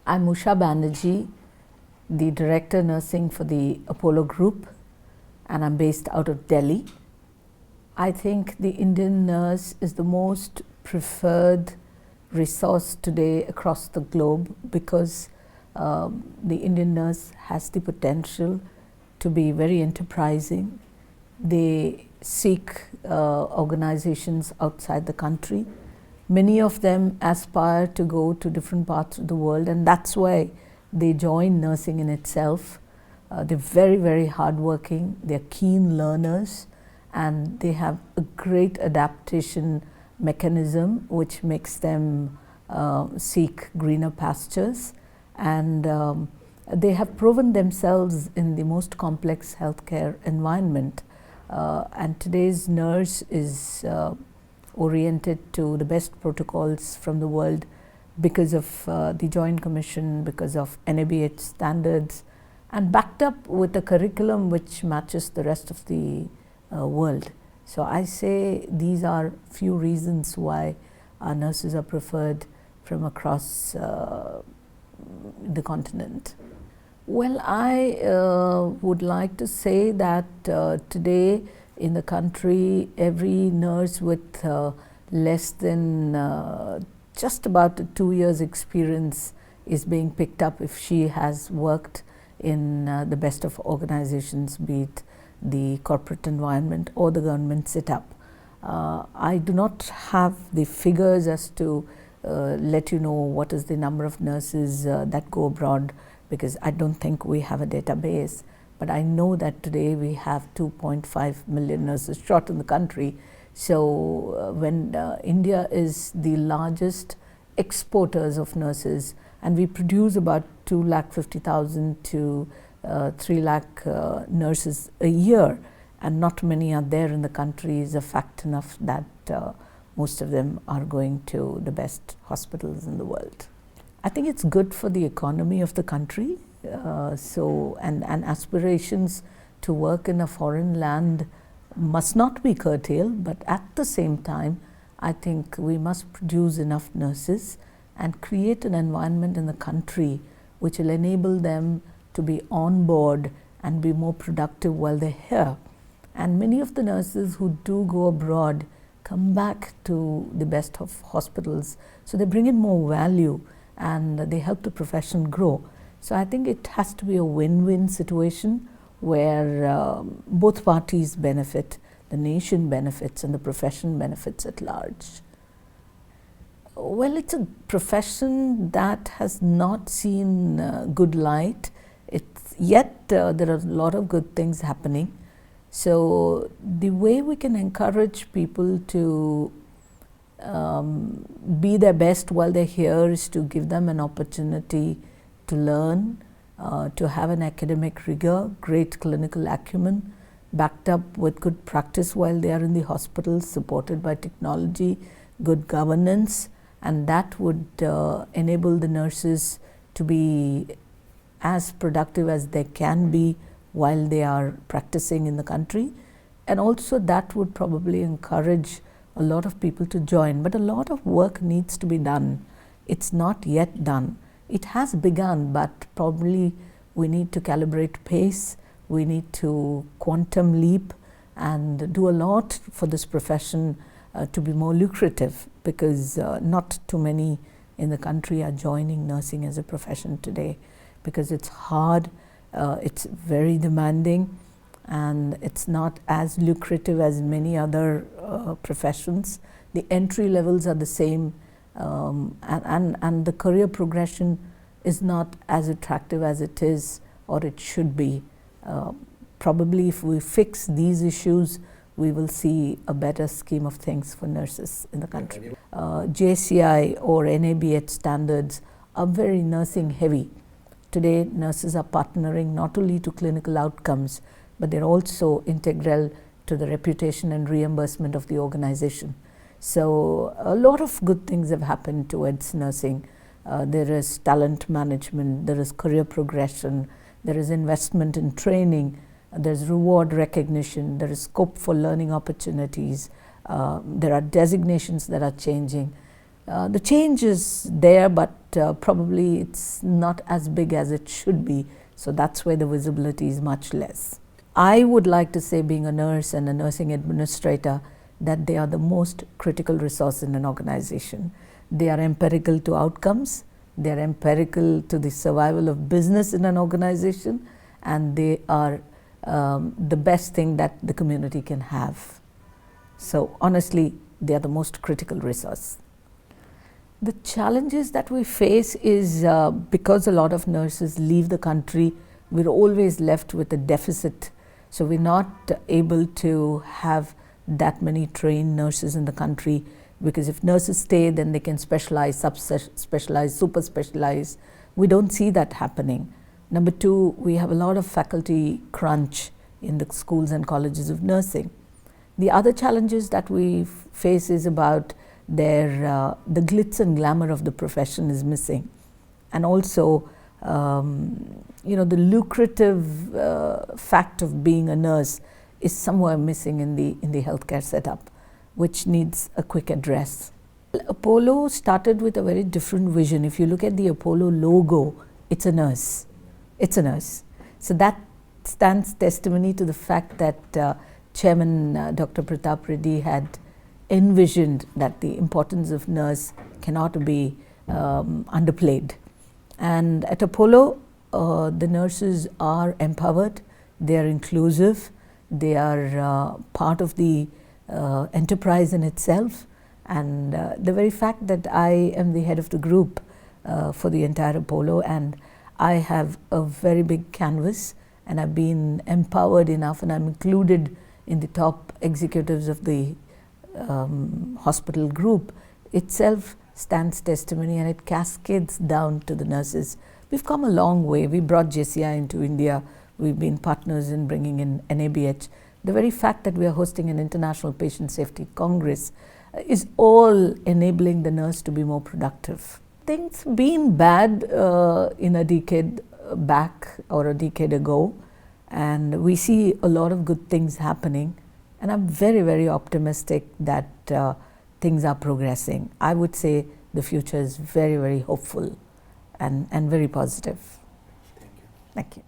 I'm Usha Banerjee, the Director Nursing for the Apollo Group, and I'm based out of Delhi. I think the Indian nurse is the most preferred resource today across the globe because the Indian nurse has the potential to be very enterprising. They seek organizations outside the country. Many of them aspire to go to different parts of the world, and that's why they join nursing in itself. They're very, very hardworking, they're keen learners, and they have a great adaptation mechanism which makes them seek greener pastures. And they have proven themselves in the most complex healthcare environment. And today's nurse is oriented to the best protocols from the world because of the Joint Commission, because of NABH standards, and backed up with a curriculum which matches the rest of the world. So I say these are few reasons why our nurses are preferred from across the continent. Well, I would like to say that today in the country, every nurse with less than just about 2 years experience is being picked up if she has worked in the best of organizations, be it the corporate environment or the government setup. I do not have the figures as to let you know what is the number of nurses that go abroad, because I don't think we have a database. But I know that today we have 2.5 million nurses short in the country. So when India is the largest exporters of nurses, and we produce about 250,000 to 3 lakh nurses a year, and not many are there in the country, is a fact enough that most of them are going to the best hospitals in the world. I think it's good for the economy of the country. And aspirations to work in a foreign land must not be curtailed, but at the same time, I think we must produce enough nurses and create an environment in the country which will enable them to be on board and be more productive while they're here. And many of the nurses who do go abroad come back to the best of hospitals, so they bring in more value and they help the profession grow. So I think it has to be a win-win situation where both parties benefit, the nation benefits and the profession benefits at large. Well, it's a profession that has not seen good light. Yet there are a lot of good things happening. So the way we can encourage people to be their best while they're here is to give them an opportunity to learn, to have an academic rigor, great clinical acumen, backed up with good practice while they are in the hospital, supported by technology, good governance, and that would enable the nurses to be as productive as they can be while they are practicing in the country. And also that would probably encourage a lot of people to join. But a lot of work needs to be done. It's not yet done. It has begun, but probably we need to calibrate pace, we need to quantum leap and do a lot for this profession to be more lucrative, because not too many in the country are joining nursing as a profession today, because it's hard, it's very demanding, and it's not as lucrative as many other professions. The entry levels are the same. And the career progression is not as attractive as it is or it should be. Probably if we fix these issues, we will see a better scheme of things for nurses in the country. JCI or NABH standards are very nursing heavy. Today, nurses are partnering not only to clinical outcomes, but they're also integral to the reputation and reimbursement of the organization. So a lot of good things have happened towards nursing. There is talent management, there is career progression, there is investment in training, there's reward recognition, there is scope for learning opportunities, there are designations that are changing. The change is there, but probably it's not as big as it should be. So that's where the visibility is much less. I would like to say, being a nurse and a nursing administrator, that they are the most critical resource in an organization. They are empirical to outcomes, they are empirical to the survival of business in an organization, and they are the best thing that the community can have. So honestly, they are the most critical resource. The challenges that we face is because a lot of nurses leave the country, we're always left with a deficit. So we're not able to have that many trained nurses in the country, because if nurses stay, then they can specialize, sub-specialize, super specialize. We don't see that happening. Number two, we have a lot of faculty crunch in the schools and colleges of nursing. The other challenges that we face is about the glitz and glamour of the profession is missing, and also the lucrative fact of being a nurse is somewhere missing in the healthcare setup, which needs a quick address. Apollo started with a very different vision. If you look at the Apollo logo, it's a nurse. It's a nurse. So that stands testimony to the fact that Chairman Dr. Pratap Reddy had envisioned that the importance of nurse cannot be underplayed. And at Apollo, the nurses are empowered, they are inclusive, they are part of the enterprise in itself. And the very fact that I am the head of the group for the entire Apollo, and I have a very big canvas, and I've been empowered enough, and I'm included in the top executives of the hospital group, itself stands testimony, and it cascades down to the nurses. We've come a long way. We brought JCI into India. We've been partners in bringing in NABH. The very fact that we are hosting an International Patient Safety Congress is all enabling the nurse to be more productive. Things been bad in a decade back or a decade ago, and we see a lot of good things happening, and I'm very, very optimistic that things are progressing. I would say the future is very, very hopeful and very positive. Thank you. Thank you.